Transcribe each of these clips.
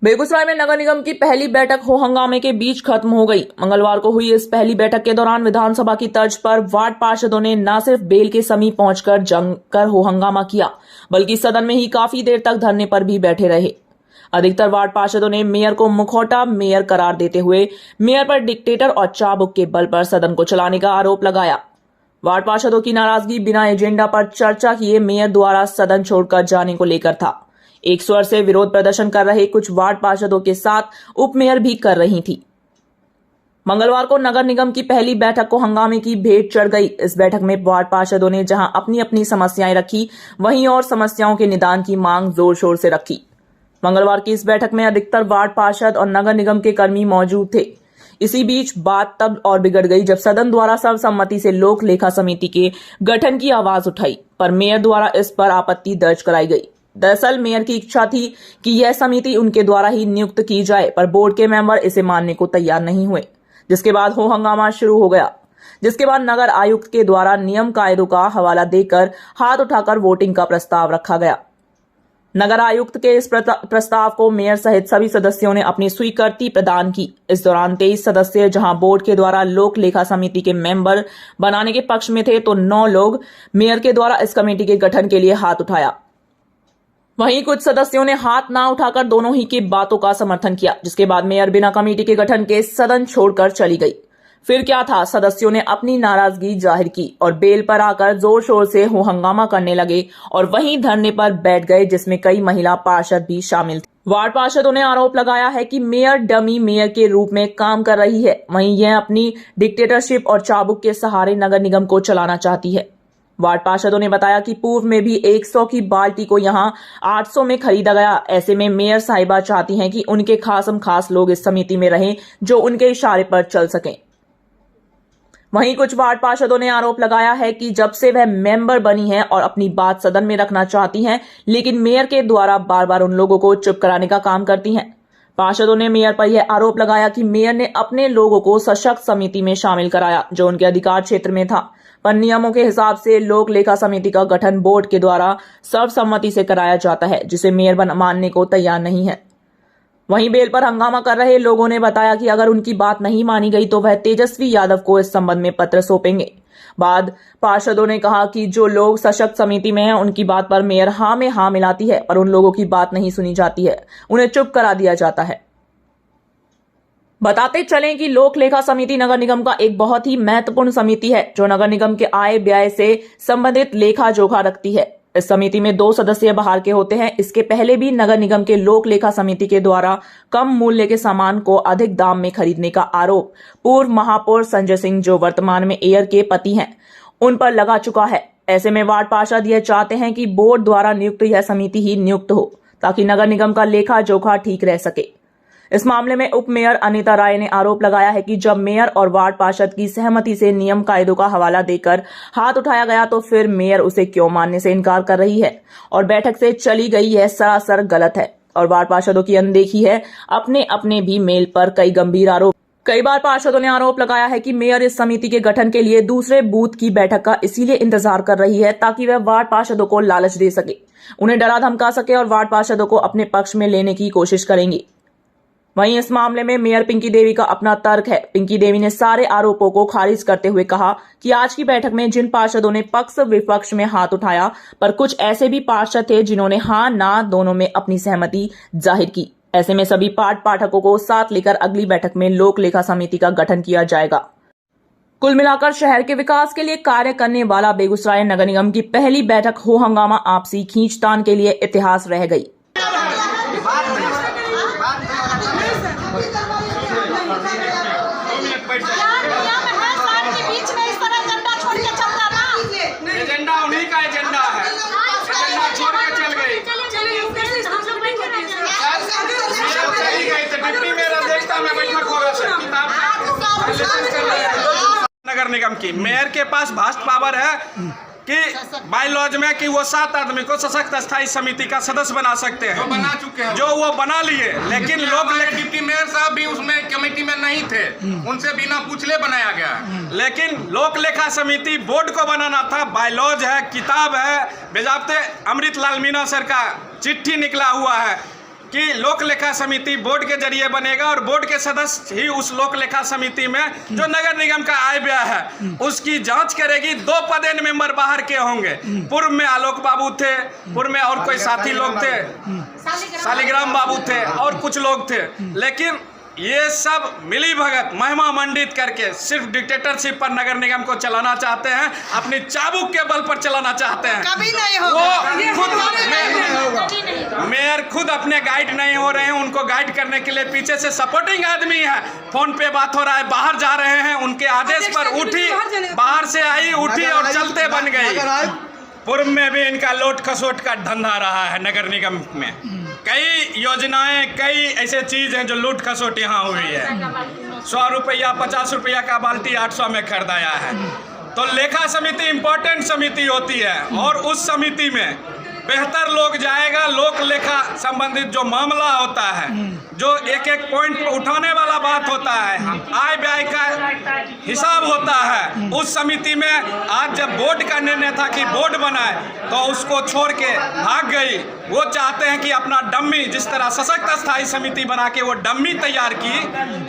बेगूसराय में नगर निगम की पहली बैठक हो हंगामे के बीच खत्म हो गई। मंगलवार को हुई इस पहली बैठक के दौरान विधानसभा की तर्ज पर वार्ड पार्षदों ने न सिर्फ बेल के समीप पहुंचकर जमकर हो हंगामा किया, बल्कि सदन में ही काफी देर तक धरने पर भी बैठे रहे। अधिकतर वार्ड पार्षदों ने मेयर को मुखौटा मेयर करार देते हुए मेयर पर डिक्टेटर और चाबुक के बल पर सदन को चलाने का आरोप लगाया। वार्ड पार्षदों की नाराजगी बिना एजेंडा पर चर्चा किए मेयर द्वारा सदन छोड़कर जाने को लेकर था। एक स्वर से विरोध प्रदर्शन कर रहे कुछ वार्ड पार्षदों के साथ उप मेयर भी कर रही थी। मंगलवार को नगर निगम की पहली बैठक को हंगामे की भेंट चढ़ गई। इस बैठक में वार्ड पार्षदों ने जहां अपनी अपनी समस्याएं रखी, वहीं और समस्याओं के निदान की मांग जोर शोर से रखी। मंगलवार की इस बैठक में अधिकतर वार्ड पार्षद और नगर निगम के कर्मी मौजूद थे। इसी बीच बात तब और बिगड़ गई जब सदन द्वारा सर्वसम्मति से लोक लेखा समिति के गठन की आवाज उठाई, पर मेयर द्वारा इस पर आपत्ति दर्ज कराई गई। दरअसल मेयर की इच्छा थी कि यह समिति उनके द्वारा ही नियुक्त की जाए, पर बोर्ड के मेंबर इसे मानने को तैयार नहीं हुए, जिसके बाद हो हंगामा शुरू हो गया। जिसके बाद नगर आयुक्त के द्वारा नियम कायदों का हवाला देकर हाथ उठाकर वोटिंग का प्रस्ताव रखा गया। नगर आयुक्त के इस प्रस्ताव को मेयर सहित सभी सदस्यों ने अपनी स्वीकृति प्रदान की। इस दौरान 23 सदस्य जहां बोर्ड के द्वारा लोक लेखा समिति के मेंबर बनाने के पक्ष में थे, तो 9 लोग मेयर के द्वारा इस कमेटी के गठन के लिए हाथ उठाया। वहीं कुछ सदस्यों ने हाथ ना उठाकर दोनों ही की बातों का समर्थन किया, जिसके बाद मेयर बिना कमेटी के गठन के सदन छोड़कर चली गई। फिर क्या था, सदस्यों ने अपनी नाराजगी जाहिर की और बेल पर आकर जोर शोर से हो हंगामा करने लगे और वहीं धरने पर बैठ गए, जिसमें कई महिला पार्षद भी शामिल थे। वार्ड पार्षदों ने आरोप लगाया है कि मेयर डमी मेयर के रूप में काम कर रही है, वहीं यह अपनी डिक्टेटरशिप और चाबुक के सहारे नगर निगम को चलाना चाहती है। वार्ड पार्षदों ने बताया कि पूर्व में भी 100 की बाल्टी को यहां 800 में खरीदा गया। ऐसे में मेयर साहिबा चाहती हैं कि उनके खासम खास लोग इस समिति में रहें जो उनके इशारे पर चल सकें। वहीं कुछ वार्ड पार्षदों ने आरोप लगाया है कि जब से वह मेंबर बनी हैं और अपनी बात सदन में रखना चाहती हैं, लेकिन मेयर के द्वारा बार बार उन लोगों को चुप कराने का काम करती हैं। पार्षदों ने मेयर पर यह आरोप लगाया कि मेयर ने अपने लोगों को सशक्त समिति में शामिल कराया, जो उनके अधिकार क्षेत्र में था, पर नियमों के हिसाब से लोक लेखा समिति का गठन बोर्ड के द्वारा सर्वसम्मति से कराया जाता है, जिसे मेयर मानने को तैयार नहीं है। वहीं बेल पर हंगामा कर रहे लोगों ने बताया कि अगर उनकी बात नहीं मानी गई तो वह तेजस्वी यादव को इस संबंध में पत्र सौंपेंगे। बाद पार्षदों ने कहा कि जो लोग सशक्त समिति में हैं, उनकी बात पर मेयर हाँ में हाँ मिलाती है, पर उन लोगों की बात नहीं सुनी जाती है, उन्हें चुप करा दिया जाता है। बताते चलें कि लोक लेखा समिति नगर निगम का एक बहुत ही महत्वपूर्ण समिति है, जो नगर निगम के आय व्यय से संबंधित लेखा जोखा रखती है। इस समिति में 2 सदस्य बाहर के होते हैं। इसके पहले भी नगर निगम के लोक लेखा समिति के द्वारा कम मूल्य के सामान को अधिक दाम में खरीदने का आरोप पूर्व महापौर संजय सिंह, जो वर्तमान में एयर के पति हैं, उन पर लगा चुका है। ऐसे में वार्ड पार्षद यह चाहते हैं कि बोर्ड द्वारा नियुक्त यह समिति ही नियुक्त हो, ताकि नगर निगम का लेखा जोखा ठीक रह सके। इस मामले में उप मेयर अनीता राय ने आरोप लगाया है कि जब मेयर और वार्ड पार्षद की सहमति से नियम कायदों का हवाला देकर हाथ उठाया गया, तो फिर मेयर उसे क्यों मानने से इनकार कर रही है और बैठक से चली गई, यह सरासर गलत है और वार्ड पार्षदों की अनदेखी है। अपने भी मेल पर कई गंभीर आरोप। कई बार पार्षदों ने आरोप लगाया है कि मेयर इस समिति के गठन के लिए दूसरे बूथ की बैठक का इसीलिए इंतजार कर रही है ताकि वह वार्ड पार्षदों को लालच दे सके, उन्हें डरा धमका सके और वार्ड पार्षदों को अपने पक्ष में लेने की कोशिश करेंगी। वहीं इस मामले में मेयर पिंकी देवी का अपना तर्क है। पिंकी देवी ने सारे आरोपों को खारिज करते हुए कहा कि आज की बैठक में जिन पार्षदों ने पक्ष विपक्ष में हाथ उठाया, पर कुछ ऐसे भी पार्षद थे जिन्होंने हाँ ना दोनों में अपनी सहमति जाहिर की। ऐसे में सभी पाठकों को साथ लेकर अगली बैठक में लोक लेखा समिति का गठन किया जाएगा। कुल मिलाकर शहर के विकास के लिए कार्य करने वाला बेगूसराय नगर निगम की पहली बैठक हो हंगामा आपसी खींचतान के लिए इतिहास रह गई। एजेंडा उन्हीं का एजेंडा है, एजेंडा छोड़ के चल गई। चली गई तो डिप्टी मेरा देखता मैं बैठक होगा सर नगर निगम की। मेयर के पास वास्ट पावर है कि बायलॉज में कि वो 7 आदमी को सशक्त स्थायी समिति का सदस्य बना सकते हैं, जो बना चुके हैं, जो वो बना लिए। लेकिन लोग डिप्टी मेयर साहब भी उसमें कमेटी में नहीं थे, उनसे बिना पूछले बनाया गया। लेकिन लोक लेखा समिति बोर्ड को बनाना था। बायलॉज है, किताब है, बेजाब्ते अमृत लाल मीना सर का चिट्ठी निकला हुआ है, कि लोक लेखा समिति बोर्ड के जरिए बनेगा और बोर्ड के सदस्य ही उस लोक लेखा समिति में जो नगर निगम का आय व्यय है उसकी जांच करेगी। 2 पदेन मेंबर बाहर के होंगे। पूर्व में आलोक बाबू थे, पूर्व में और कोई साथी लोग थे, शालिग्राम बाबू थे और कुछ लोग थे, लेकिन ये सब मिली भगत महिमा मंडित करके सिर्फ डिक्टेटरशिप पर नगर निगम को चलाना चाहते हैं, अपनी चाबुक के बल पर चलाना चाहते हैं। कभी नहीं होगा। मेयर खुद अपने गाइड नहीं हो रहे हैं, उनको गाइड करने के लिए पीछे से सपोर्टिंग आदमी है। फोन पे बात हो रहा है, बाहर जा रहे हैं, उनके आदेश पर उठी, बाहर से आई, उठी और चलते बन गई। पूर्व में भी इनका लोट खसोट का धंधा रहा है नगर निगम में। कई योजनाएं, कई ऐसे चीज हैं जो लूट खसोट यहाँ हुई है। 100 रुपया 50 रुपया का बाल्टी 800 में खरीदाया है। तो लेखा समिति इम्पोर्टेंट समिति होती है और उस समिति में बेहतर लोग जाएगा। लोक लेखा संबंधित जो मामला होता है, जो एक एक पॉइंट पर उठाने वाला बात होता है, आय व्यय का हिसाब होता है, उस समिति में आज जब बोर्ड का निर्णय था कि बोर्ड बनाए तो उसको छोड़ के भाग गई। वो चाहते हैं कि अपना डम्मी, जिस तरह सशक्त स्थायी समिति बना के वो डम्मी तैयार की,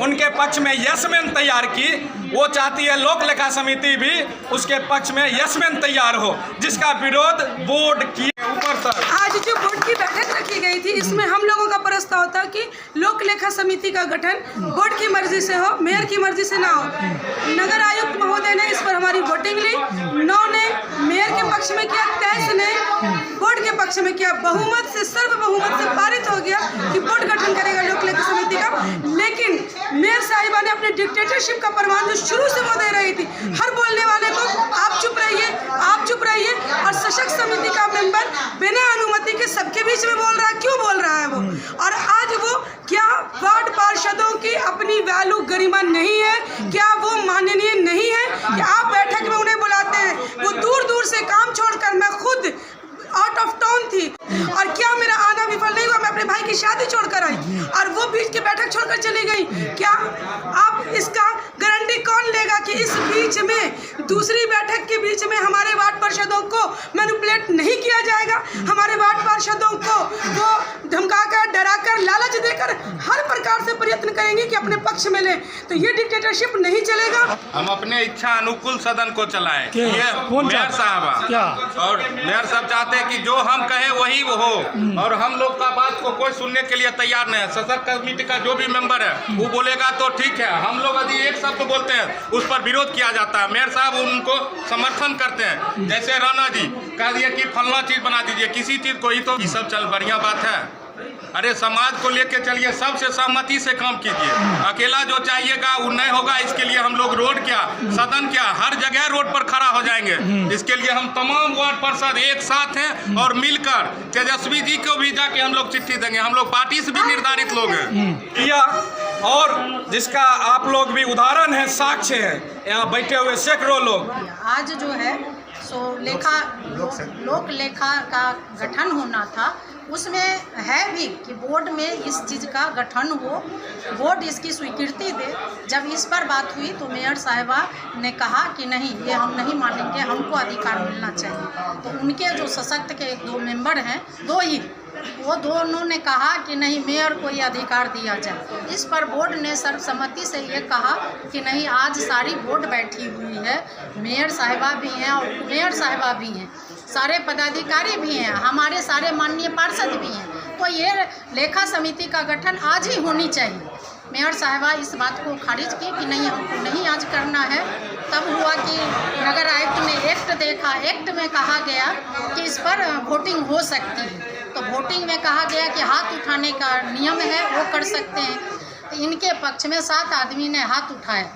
उनके पक्ष में यशमैन तैयार की, वो चाहती है लोक लेखा समिति भी उसके पक्ष में यशमैन तैयार हो, जिसका विरोध बोर्ड की ऊपर तक। आज जो बोर्ड की बैठक रखी गई थी, इसमें हम लोगों का प्रस्ताव था कि लोक लेखा समिति का गठन बोर्ड की मर्जी से हो, मेयर की मर्जी से ना हो। नगर आयुक्त महोदय ने इस पर हमारी वोटिंग ली, 9 ने मेयर के पक्ष में किया, 23 ने बोर्ड के पक्ष में किया। बहुमत से, सर्वबहुमत से पारित हो गया कि बोर्ड गठन करेगा लोक लेखा समिति का। लेकिन मेयर साहिबा ने अपने डिक्टेटरशिप का प्रमाण जो शुरू से वो दे रही थी, हर बोलने वाले को आप चुप रहिए, आप चुप रहिए, और सशक्त समिति का मेंबर बिना अनुमति के सबके बीच में बोल रहा है। क्यों बोल रहा है वो? और आज वो क्या वार्ड पार्षदों की अपनी वैल्यू गरिमा नहीं है? क्या वो माननीय नहीं है कि आप बैठक में उन्हें बुलाते हैं? वो दूर दूर से काम छोड़कर, मैं खुद आउट ऑफ टाउन थी और क्या मेरा आना विफल नहीं हुआ? मैं अपने भाई की शादी छोड़कर आई और वो बीच की बैठक छोड़कर चली गई। क्या आप इसका गारंटी कौन लेगा कि इस बीच में, दूसरी बैठक के बीच में हमारे वार्ड पार्षदों को मैनिपुलेट नहीं किया जाएगा? हमारे वार्ड पार्षदों को वो धमकाकर, डराकर, लालच देकर हर प्रकार से प्रयत्न करेंगे कि अपने पक्ष में ले, तो ये डिक्टेटरशिप नहीं चलेगा। हम अपने इच्छा अनुकूल सदन को चलाएं। ये मेयर साहब और मेयर साहब चाहते हैं कि जो हम कहें वही वो हो, और हम लोग का बात को कोई सुनने के लिए तैयार नहीं है। सशक्त कमेटी का जो भी मेंबर है वो बोलेगा तो ठीक है, हम लोग यदि एक शब्द बोलते हैं उस पर विरोध किया जाता है। मेयर साहब उनको समर्थन करते हैं। जैसे राणा जी कह दिए कि फलना चीज बना दीजिए, किसी चीज को ही, तो ये सब चल बढ़िया बात है। अरे समाज को लेके चलिए, सबसे सहमति से काम कीजिए। अकेला जो चाहिएगा वो नहीं होगा। इसके लिए हम लोग रोड क्या, सदन क्या, हर जगह रोड पर खड़ा हो जाएंगे। इसके लिए हम तमाम वार्ड पार्षद एक साथ हैं और मिलकर तेजस्वी जी को भी जाके हम लोग चिट्ठी देंगे। हम लोग पार्टी से भी निर्धारित लोग हैं किया, और जिसका आप लोग भी उदाहरण है, साक्ष्य है, यहाँ बैठे हुए सैकड़ों लोग। आज जो है सो लोक लेखा का गठन होना था, उसमें है भी कि बोर्ड में इस चीज़ का गठन हो, बोर्ड इसकी स्वीकृति दे। जब इस पर बात हुई तो मेयर साहिबा ने कहा कि नहीं, ये हम नहीं मानेंगे, हमको अधिकार मिलना चाहिए। तो उनके जो सशक्त के 2 मेंबर हैं, 2 ही, वो दोनों ने कहा कि नहीं, मेयर को ये अधिकार दिया जाए। इस पर बोर्ड ने सर्वसम्मति से ये कहा कि नहीं, आज सारी बोर्ड बैठी हुई है, मेयर साहिबा भी हैं और मेयर साहिबा भी हैं, सारे पदाधिकारी भी हैं, हमारे सारे माननीय पार्षद भी हैं, तो ये लेखा समिति का गठन आज ही होनी चाहिए। मेयर साहिबा इस बात को खारिज की कि नहीं, हमको नहीं आज करना है। तब हुआ कि नगर आयुक्त ने एक्ट देखा, एक्ट में कहा गया कि इस पर वोटिंग हो सकती है। तो वोटिंग में कहा गया कि हाथ उठाने का नियम है, वो कर सकते हैं। तो इनके पक्ष में 7 आदमी ने हाथ उठाया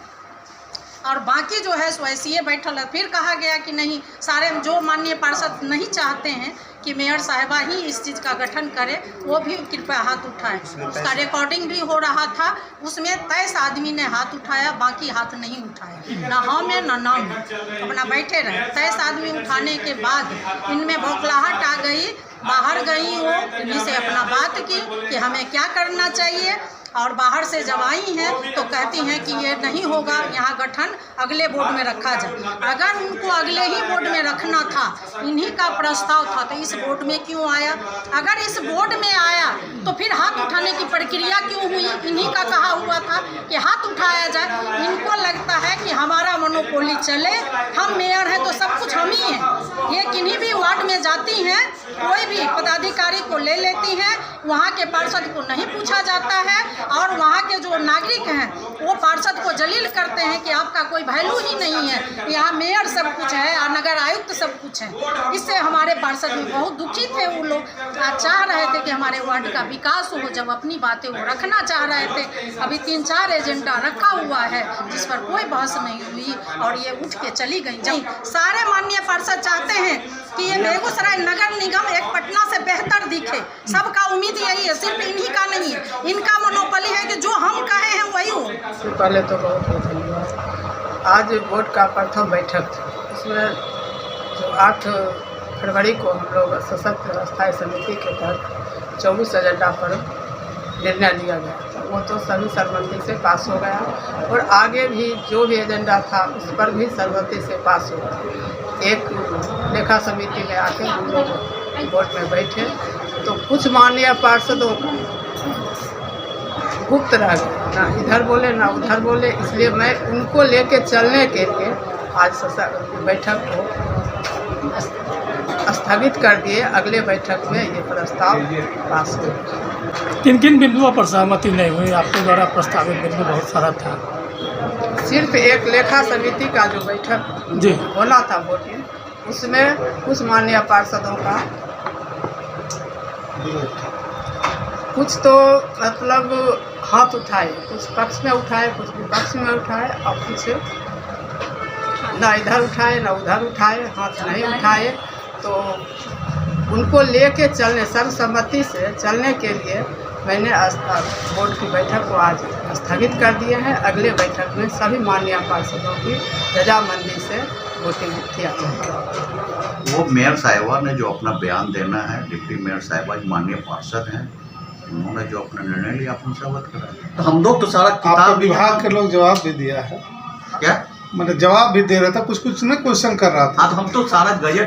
और बाकी जो है सो ऐसे बैठल है। फिर कहा गया कि नहीं, सारे जो माननीय पार्षद नहीं चाहते हैं कि मेयर साहिबा ही इस चीज़ का गठन करे, वो भी कृपया हाथ उठाए। उसका रिकॉर्डिंग भी हो रहा था, उसमें 23 आदमी ने हाथ उठाया, बाकी हाथ नहीं उठाया, ना हाँ में ना ना में, अपना बैठे रहे। 23 आदमी उठाने के बाद इनमें बौखलाहट आ गई, बाहर गई, वो इन्हीं से अपना बात की कि हमें क्या करना चाहिए। और बाहर से जब आई हैं तो कहती हैं कि ये नहीं होगा, यहाँ गठन अगले बोर्ड में रखा जाए। अगर उनको अगले ही बोर्ड में रखना था, इन्हीं का प्रस्ताव था, तो इस बोर्ड में क्यों आया? अगर इस बोर्ड में आया तो फिर हाथ उठाने की प्रक्रिया क्यों हुई? इन्हीं का कहा हुआ था कि हाथ उठाया जाए। इनको लगता है कि हमारा मोनोपोली चले, हम मेयर हैं तो सब कुछ हम ही हैं। ये किन्हीं भी वार्ड में जाती हैं, कोई भी पदाधिकारी को ले लेती हैं, वहाँ के पार्षद को नहीं पूछा जाता है और वहाँ के जो नागरिक हैं वो पार्षद को जलील करते हैं कि आपका कोई वैल्यू ही नहीं है, यहाँ मेयर सब कुछ है और नगर आयुक्त सब कुछ है। इससे हमारे पार्षद भी बहुत दुखी थे। वो लोग चाह रहे थे कि हमारे वार्ड का विकास हो, जब अपनी बातें वो रखना चाह रहे थे। अभी 3-4 एजेंडा रखा हुआ है जिस पर कोई बहस नहीं हुई और ये उठ के चली गई। सारे माननीय पार्षद चाहते हैं कि ये बेगूसराय नगर निगम एक पटना से बेहतर दिखे। सबका उम्मीद यही है, सिर्फ इन्हीं का नहीं है। इनका मोनोपोली है कि जो हम कहे हैं वही हो। पहले तो बहुत बहुत धन्यवाद। आज बोर्ड का प्रथम बैठक था, उसमें जो 8 फरवरी को हम लोग सशक्त स्थायी समिति के तहत 24 एजेंडा पर निर्णय लिया गया था। वो तो सभी सर्वसम्मति से पास हो गया और आगे भी जो भी एजेंडा था उस पर भी सर्वसम्मति से पास हो गया। एक लेखा समिति में आके हम लोग बोर्ड में बैठे तो कुछ माननीय पार्षदों को गुप्त रह गए, ना इधर बोले ना उधर बोले, इसलिए मैं उनको लेके चलने के लिए आज बैठक को स्थगित कर दिए। अगले बैठक में ये प्रस्ताव पास हो। किन किन बिंदुओं पर सहमति नहीं हुई? आपके द्वारा प्रस्तावित बिंदु बहुत सारा था। सिर्फ एक लेखा समिति का जो बैठक जी होना था वोटिंग, उसमें कुछ माननीय पार्षदों का कुछ तो मतलब हाथ उठाए, कुछ पक्ष में उठाए, कुछ विपक्ष में उठाए और कुछ ना इधर उठाए ना उधर उठाए, हाथ नहीं उठाए। तो उनको लेके चलने, सर्वसम्मति से चलने के लिए मैंने बोर्ड की बैठक को आज स्थगित कर दिए हैं। अगले बैठक में सभी माननीय पार्षदों की रजामंदी से वोटिंग किया जाएगा। वो मेयर साहिबा ने जो अपना बयान देना है, डिप्टी मेयर साहिबा माननीय पार्षद हैं, उन्होंने जो अपना निर्णय लिया अपन से अवगत करा। तो हम लोग तो सारा किताब विभाग के लोग जवाब भी दिया है, क्या मतलब जवाब भी दे रहा था, कुछ कुछ ना क्वेश्चन कर रहा था। हाँ तो हम तो सारा गजट